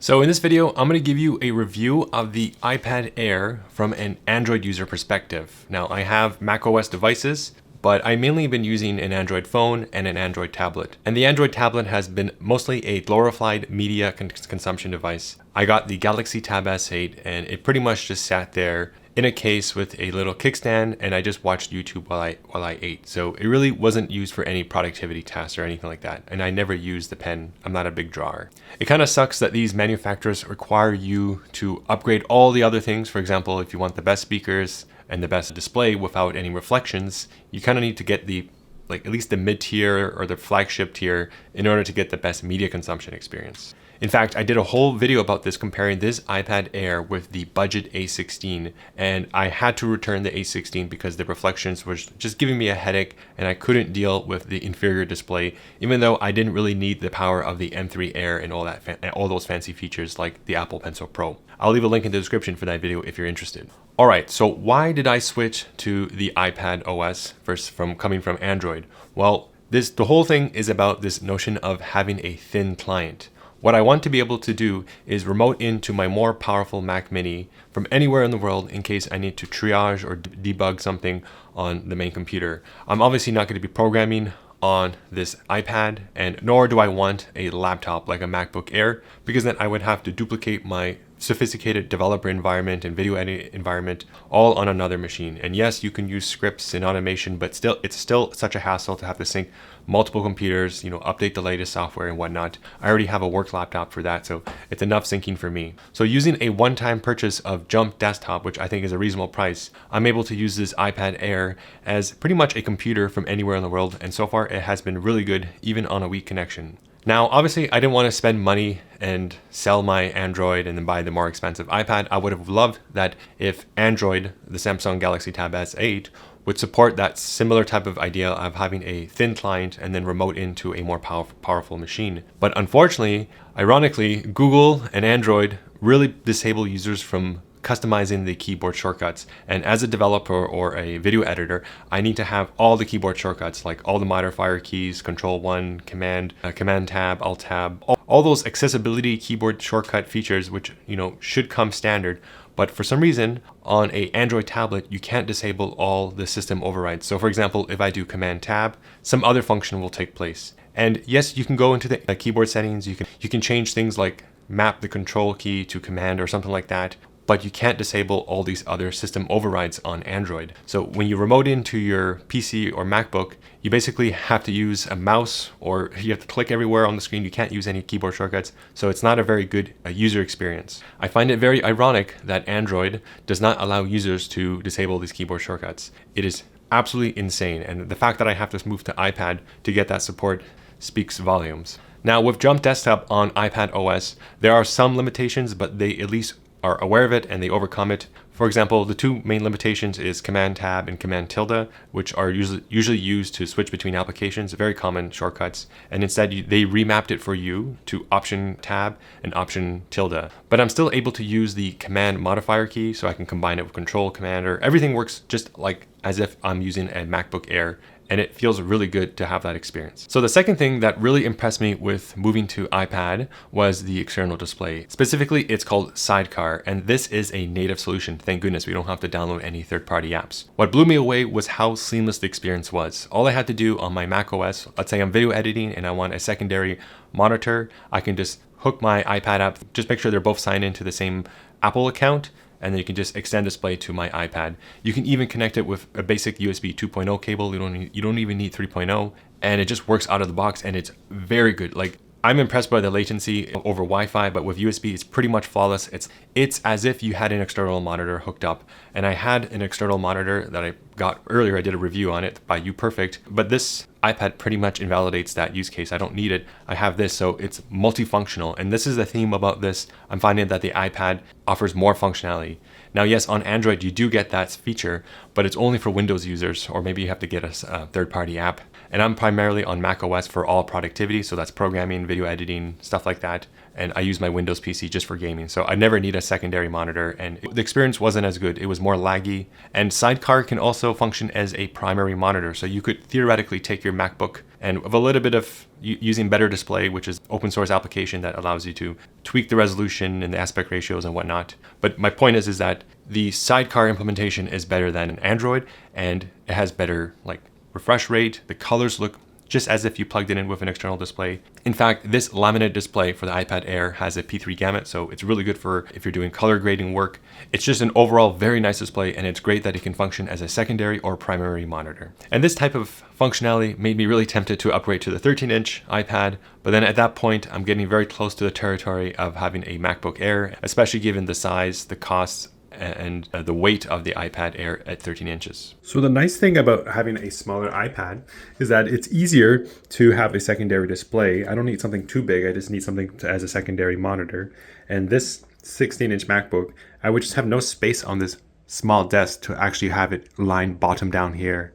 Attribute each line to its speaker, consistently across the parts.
Speaker 1: So in this video, I'm going to give you a review of the iPad Air from an Android user perspective. Now I have macOS devices, but I mainly been using an Android phone and an Android tablet. And the Android tablet has been mostly a glorified media consumption device. I got the Galaxy Tab S8 and it pretty much just sat there in a case with a little kickstand, and I just watched YouTube while I ate. So it really wasn't used for any productivity tasks or anything like that. And I never used the pen. I'm not a big drawer. It kind of sucks that these manufacturers require you to upgrade all the other things. For example, if you want the best speakers and the best display without any reflections, you kind of need to get the at least the mid-tier or the flagship tier in order to get the best media consumption experience. In fact, I did a whole video about this, comparing this iPad Air with the budget A16, and I had to return the A16 because the reflections was just giving me a headache and I couldn't deal with the inferior display, even though I didn't really need the power of the M3 Air and all those fancy features like the Apple Pencil Pro. I'll leave a link in the description for that video if you're interested. Alright, so why did I switch to the iPadOS from coming from Android? Well, the whole thing is about this notion of having a thin client. What I want to be able to do is remote into my more powerful Mac Mini from anywhere in the world in case I need to triage or debug something on the main computer. I'm obviously not going to be programming on this iPad, and nor do I want a laptop like a MacBook Air, because then I would have to duplicate my sophisticated developer environment and video editing environment all on another machine. And yes, you can use scripts and automation, but it's still such a hassle to have to sync multiple computers, update the latest software and whatnot. I already have a work laptop for that, so it's enough syncing for me. So using a one-time purchase of Jump Desktop, which I think is a reasonable price, I'm able to use this iPad Air as pretty much a computer from anywhere in the world, and so far it has been really good, even on a weak connection. Now, obviously, I didn't want to spend money and sell my Android and then buy the more expensive iPad. I would have loved that if Android, the Samsung Galaxy Tab S8, would support that similar type of idea of having a thin client and then remote into a more powerful machine. But unfortunately, ironically, Google and Android really disable users from customizing the keyboard shortcuts. And as a developer or a video editor, I need to have all the keyboard shortcuts, like all the modifier keys, Control-1, Command Tab, Alt Tab, all those accessibility keyboard shortcut features, which should come standard. But for some reason, on an Android tablet, you can't disable all the system overrides. So for example, if I do Command Tab, some other function will take place. And yes, you can go into the keyboard settings. You can change things like map the control key to command or something like that, but you can't disable all these other system overrides on Android. So when you remote into your PC or MacBook, you basically have to use a mouse, or you have to click everywhere on the screen. You can't use any keyboard shortcuts, so it's not a very good user experience. I find it very ironic that Android does not allow users to disable these keyboard shortcuts. It is absolutely insane, and the fact that I have to move to iPad to get that support speaks volumes. Now, with Jump Desktop on iPadOS, there are some limitations, but they at least are aware of it and they overcome it. For example, the two main limitations is Command Tab and Command Tilde, which are usually used to switch between applications, very common shortcuts, and instead they remapped it for you to Option Tab and Option Tilde. But I'm still able to use the Command modifier key, so I can combine it with Control, Command, or everything works just like as if I'm using a MacBook Air. And it feels really good to have that experience. So the second thing that really impressed me with moving to iPad was the external display. Specifically, it's called Sidecar, and this is a native solution. Thank goodness we don't have to download any third-party apps. What blew me away was how seamless the experience was. All I had to do on my macOS, let's say I'm video editing and I want a secondary monitor, I can just hook my iPad app, just make sure they're both signed into the same Apple account, and then you can just extend display to my iPad. You can even connect it with a basic USB 2.0 cable. You don't even need 3.0, and it just works out of the box, and it's very good. Like, I'm impressed by the latency over Wi-Fi, but with USB, it's pretty much flawless. It's as if you had an external monitor hooked up. And I had an external monitor that I got earlier. I did a review on it by UPerfect, but this iPad pretty much invalidates that use case. I don't need it. I have this, so it's multifunctional. And this is the theme about this. I'm finding that the iPad offers more functionality. Now, yes, on Android, you do get that feature, but it's only for Windows users, or maybe you have to get a third-party app. And I'm primarily on macOS for all productivity, so that's programming, video editing, stuff like that. and I use my Windows PC just for gaming. So I never need a secondary monitor, and the experience wasn't as good. It was more laggy. And Sidecar can also function as a primary monitor. So you could theoretically take your MacBook and with a little bit of using Better Display, which is open source application that allows you to tweak the resolution and the aspect ratios and whatnot. But my point is that the Sidecar implementation is better than an Android, and it has better like refresh rate. The colors look just as if you plugged it in with an external display. In fact, this laminate display for the iPad Air has a P3 gamut, so it's really good for if you're doing color grading work. It's just an overall very nice display, and it's great that it can function as a secondary or primary monitor. And this type of functionality made me really tempted to upgrade to the 13-inch iPad, but then at that point, I'm getting very close to the territory of having a MacBook Air, especially given the size, the costs, and the weight of the iPad Air at 13 inches.
Speaker 2: So the nice thing about having a smaller iPad is that it's easier to have a secondary display. I don't need something too big. I just need something as a secondary monitor. And this 16-inch MacBook, I would just have no space on this small desk to actually have it lined bottom down here.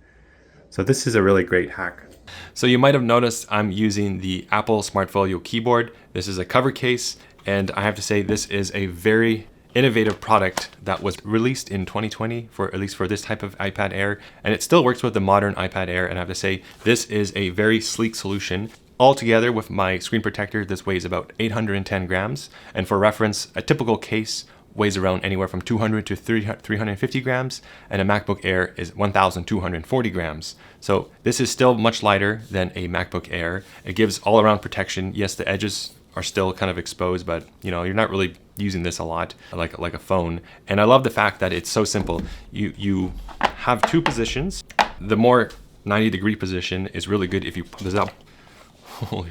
Speaker 2: So this is a really great hack.
Speaker 1: So you might have noticed I'm using the Apple Smart Folio keyboard. This is a cover case, and I have to say this is a very innovative product that was released in 2020 for at least for this type of iPad Air, and it still works with the modern iPad Air. And I have to say this is a very sleek solution. Altogether with my screen protector, this weighs about 810 grams, and for reference, a typical case weighs around anywhere from 200 to 350 grams, and a MacBook Air is 1,240 grams. So this is still much lighter than a MacBook Air. It gives all-around protection. Yes, the edges are still kind of exposed, but you know, you're not really using this a lot like a phone. And I love the fact that it's so simple. You have two positions. The more 90-degree position is really good if you put this up. Holy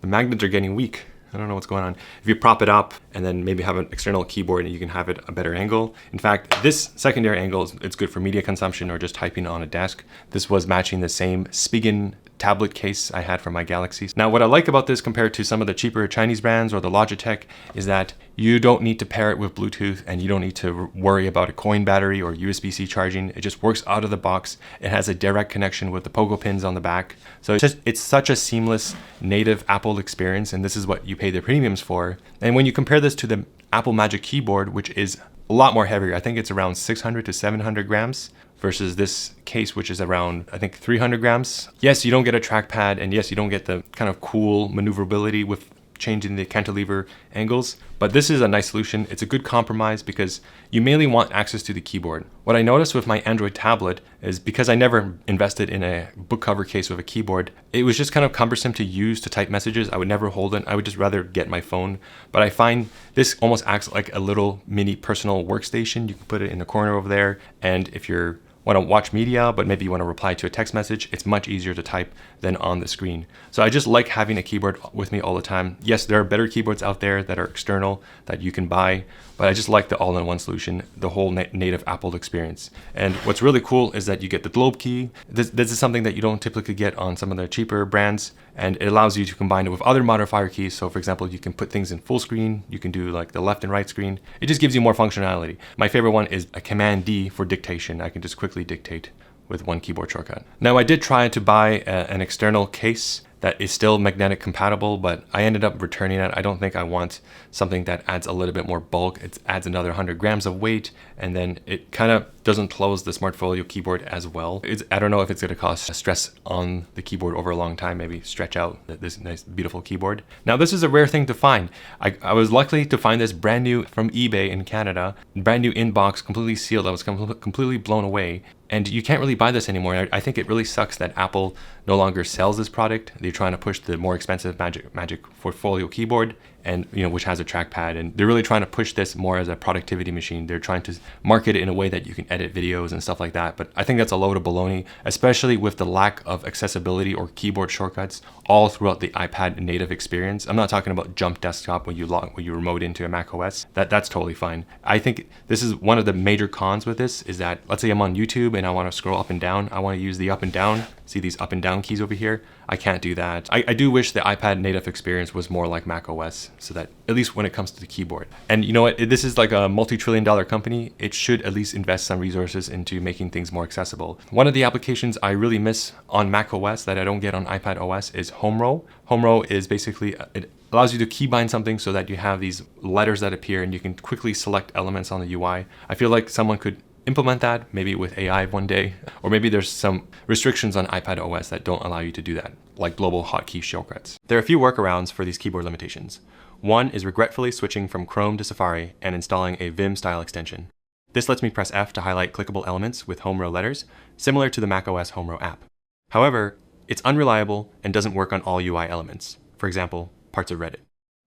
Speaker 1: the magnets are getting weak. I don't know what's going on. If you prop it up and then maybe have an external keyboard and you can have it a better angle. In fact, this secondary angle, it's good for media consumption or just typing on a desk. This was matching the same Spigen tablet case I had for my Galaxy. Now, what I like about this compared to some of the cheaper Chinese brands or the Logitech is that you don't need to pair it with Bluetooth, and you don't need to worry about a coin battery or USB-C charging. It just works out of the box. It has a direct connection with the pogo pins on the back. So it's such a seamless native Apple experience, and this is what you pay the premiums for. And when you compare this to the Apple Magic Keyboard, which is a lot more heavier, I think it's around 600 to 700 grams, versus this case, which is around, I think, 300 grams. Yes, you don't get a trackpad, and yes, you don't get the kind of cool maneuverability with changing the cantilever angles, but this is a nice solution. It's a good compromise because you mainly want access to the keyboard. What I noticed with my Android tablet is because I never invested in a book cover case with a keyboard, it was just kind of cumbersome to use to type messages. I would never hold it. I would just rather get my phone. But I find this almost acts like a little mini personal workstation. You can put it in the corner over there, and if you're want to watch media, but maybe you want to reply to a text message, it's much easier to type than on the screen. So I just like having a keyboard with me all the time. Yes, there are better keyboards out there that are external that you can buy, but I just like the all-in-one solution, the whole native Apple experience. And what's really cool is that you get the globe key. This is something that you don't typically get on some of the cheaper brands, and it allows you to combine it with other modifier keys. So for example, you can put things in full screen, you can do like the left and right screen. It just gives you more functionality. My favorite one is a Command D for dictation. I can just quickly dictate with one keyboard shortcut. Now I did try to buy an external case that is still magnetic compatible, but I ended up returning it. I don't think I want something that adds a little bit more bulk. It adds another 100 grams of weight, and then it kind of doesn't close the Smart Folio keyboard as well. I don't know if it's going to cause stress on the keyboard over a long time, maybe stretch out this nice, beautiful keyboard. Now, this is a rare thing to find. I was lucky to find this brand new from eBay in Canada, brand new in box, completely sealed. I was completely blown away. And you can't really buy this anymore. I think it really sucks that Apple no longer sells this product. They're trying to push the more expensive Magic Folio keyboard, and which has a trackpad, and they're really trying to push this more as a productivity machine. They're trying to market it in a way that you can edit videos and stuff like that. But I think that's a load of baloney, especially with the lack of accessibility or keyboard shortcuts all throughout the iPad native experience. I'm not talking about jump desktop when you remote into a macOS. That's totally fine. I think this is one of the major cons with this is that, let's say I'm on YouTube and I want to scroll up and down. I want to use the up and down See these up and down keys over here? I can't do that. I do wish the iPad native experience was more like macOS, so that at least when it comes to the keyboard. And you know what? This is like a multi-trillion-dollar company. It should at least invest some resources into making things more accessible. One of the applications I really miss on macOS that I don't get on iPadOS is Home Row. Home Row is basically, it allows you to keybind something so that you have these letters that appear and you can quickly select elements on the UI. I feel like someone could implement that maybe with AI one day, or maybe there's some restrictions on iPadOS that don't allow you to do that, like global hotkey shortcuts. There are a few workarounds for these keyboard limitations. One is regretfully switching from Chrome to Safari and installing a Vim style extension. This lets me press F to highlight clickable elements with Home Row letters, similar to the macOS Home Row app. However, it's unreliable and doesn't work on all UI elements, for example, parts of Reddit.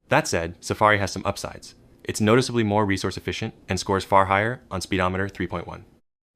Speaker 1: That said, Safari has some upsides. It's noticeably more resource efficient and scores far higher on Speedometer 3.1.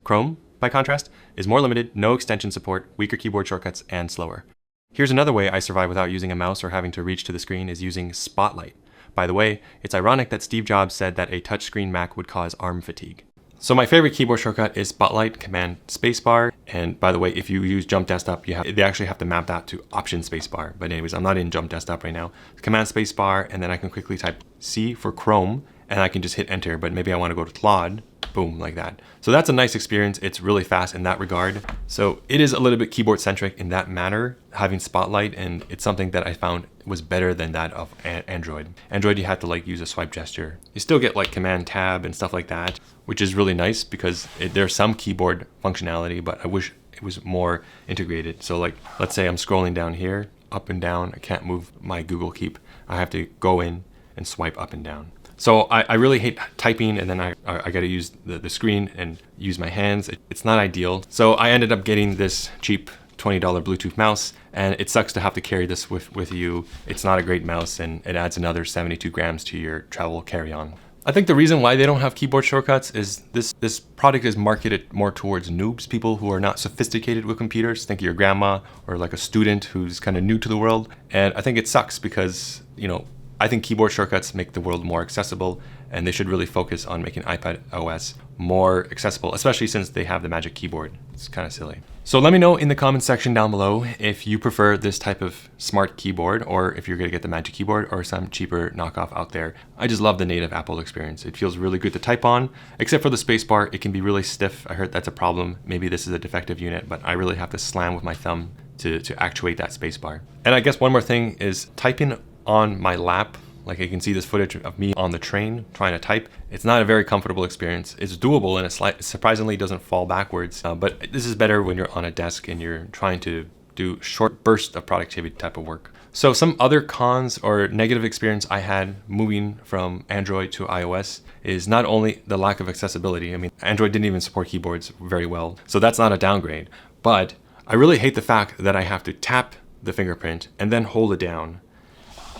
Speaker 1: Chrome, by contrast, is more limited, no extension support, weaker keyboard shortcuts, and slower. Here's another way I survive without using a mouse or having to reach to the screen is using Spotlight. By the way, it's ironic that Steve Jobs said that a touchscreen Mac would cause arm fatigue. So my favorite keyboard shortcut is Spotlight, Command Spacebar. And by the way, if you use Jump Desktop, they actually have to map that to Option Spacebar. But anyways, I'm not in Jump Desktop right now. Command Spacebar, and then I can quickly type C for Chrome, and I can just hit enter. But maybe I want to go to Claude, boom, like that. So that's a nice experience. It's really fast in that regard. So it is a little bit keyboard centric in that manner, having Spotlight, and it's something that I found was better than that of Android. Android, you had to like use a swipe gesture. You still get like Command Tab and stuff like that, which is really nice because there's some keyboard functionality, but I wish it was more integrated. So like, let's say I'm scrolling down here, up and down. I can't move my Google Keep. I have to go in and swipe up and down. So I really hate typing, and then I got to use the screen and use my hands. It's not ideal. So I ended up getting this cheap $20 Bluetooth mouse, and it sucks to have to carry this with you. It's not a great mouse, and it adds another 72 grams to your travel carry-on. I think the reason why they don't have keyboard shortcuts is this product is marketed more towards noobs, people who are not sophisticated with computers. Think of your grandma or like a student who's kind of new to the world. And I think it sucks because, you know, I think keyboard shortcuts make the world more accessible, and they should really focus on making iPadOS more accessible, especially since they have the Magic Keyboard. It's kind of silly. So let me know in the comments section down below if you prefer this type of smart keyboard, or if you're gonna get the Magic Keyboard or some cheaper knockoff out there. I just love the native Apple experience. It feels really good to type on, except for the spacebar. It can be really stiff. I heard that's a problem. Maybe this is a defective unit, but I really have to slam with my thumb to actuate that spacebar. And I guess one more thing is typing on my lap. Like you can see this footage of me on the train trying to type. It's not a very comfortable experience. It's doable, and it surprisingly doesn't fall backwards. But this is better when you're on a desk and you're trying to do short bursts of productivity type of work. So some other cons or negative experience I had moving from Android to iOS is not only the lack of accessibility. I mean, Android didn't even support keyboards very well, so that's not a downgrade. But I really hate the fact that I have to tap the fingerprint and then hold it down.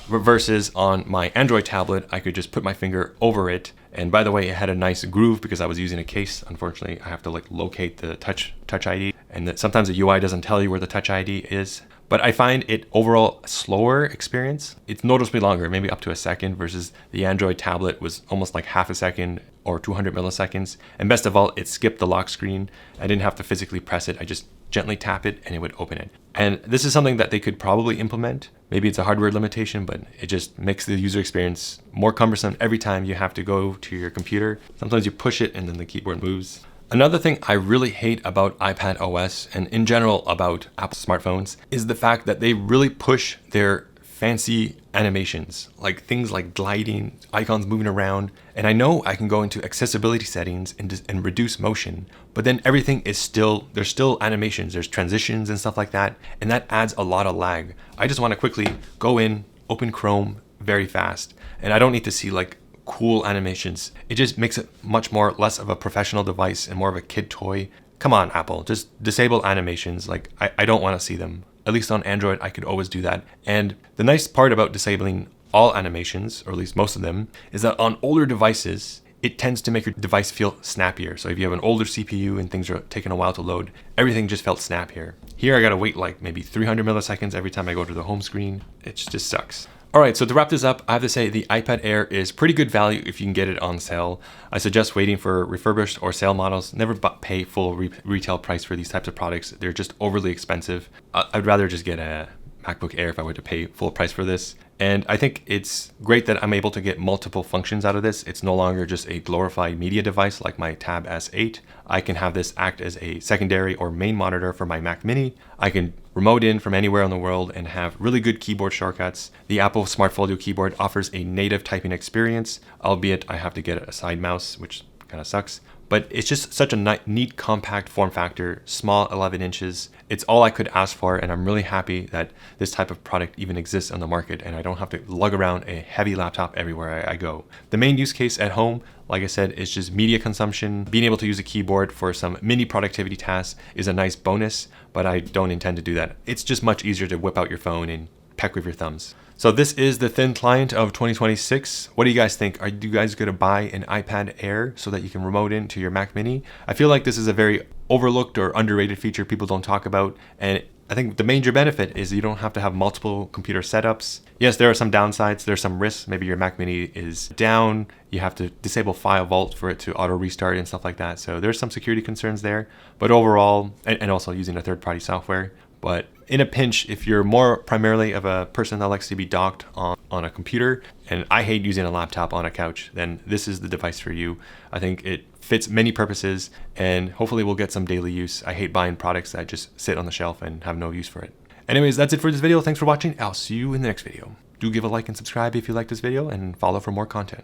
Speaker 1: Versus on my Android tablet, I could just put my finger over it. And by the way, it had a nice groove because I was using a case. Unfortunately, I have to like locate the touch ID, and that sometimes the UI doesn't tell you where the touch ID is. But I find it overall a slower experience. It's noticeably longer, maybe up to a second, versus the Android tablet was almost like half a second or 200 milliseconds. And best of all, it skipped the lock screen. I didn't have to physically press it. I just gently tap it and it would open it. And this is something that they could probably implement. Maybe it's a hardware limitation, but it just makes the user experience more cumbersome every time you have to go to your computer. Sometimes you push it and then the keyboard moves. Another thing I really hate about iPadOS and in general about Apple smartphones is the fact that they really push their fancy animations, like things like gliding, icons moving around. And I know I can go into accessibility settings and reduce motion, but then everything is there's still animations, there's transitions and stuff like that. And that adds a lot of lag. I just want to quickly go in, open Chrome very fast. And I don't need to see like cool animations. It just makes it much more less of a professional device and more of a kid toy. Come on, Apple, just disable animations. Like I don't want to see them. At least on Android, I could always do that. And the nice part about disabling all animations, or at least most of them, is that on older devices, it tends to make your device feel snappier. So if you have an older CPU and things are taking a while to load, everything just felt snappier. Here I gotta wait like maybe 300 milliseconds every time I go to the home screen. It just sucks. All right, so to wrap this up, I have to say the iPad Air is pretty good value if you can get it on sale. I suggest waiting for refurbished or sale models. Never pay full retail price for these types of products. They're just overly expensive. I'd rather just get a MacBook Air if I were to pay full price for this. And I think it's great that I'm able to get multiple functions out of this. It's no longer just a glorified media device like my Tab S8. I can have this act as a secondary or main monitor for my Mac Mini. I can remote in from anywhere in the world and have really good keyboard shortcuts. The Apple Smart Folio keyboard offers a native typing experience, albeit I have to get a side mouse, which kind of sucks. But it's just such a neat, compact form factor, small 11 inches. It's all I could ask for, and I'm really happy that this type of product even exists on the market, and I don't have to lug around a heavy laptop everywhere I go. The main use case at home, like I said, is just media consumption. Being able to use a keyboard for some mini productivity tasks is a nice bonus, but I don't intend to do that. It's just much easier to whip out your phone and peck with your thumbs. So this is the thin client of 2026. What do you guys think? Are you guys going to buy an iPad Air so that you can remote into your Mac Mini? I feel like this is a very overlooked or underrated feature people don't talk about. And I think the major benefit is you don't have to have multiple computer setups. Yes, there are some downsides. There's some risks. Maybe your Mac Mini is down. You have to disable File Vault for it to auto restart and stuff like that. So there's some security concerns there. But overall, and also using a third-party software. But in a pinch, if you're more primarily of a person that likes to be docked on a computer, and I hate using a laptop on a couch, then this is the device for you. I think it fits many purposes, and hopefully we'll get some daily use. I hate buying products that just sit on the shelf and have no use for it. Anyways, that's it for this video. Thanks for watching. I'll see you in the next video. Do give a like and subscribe if you like this video, and follow for more content.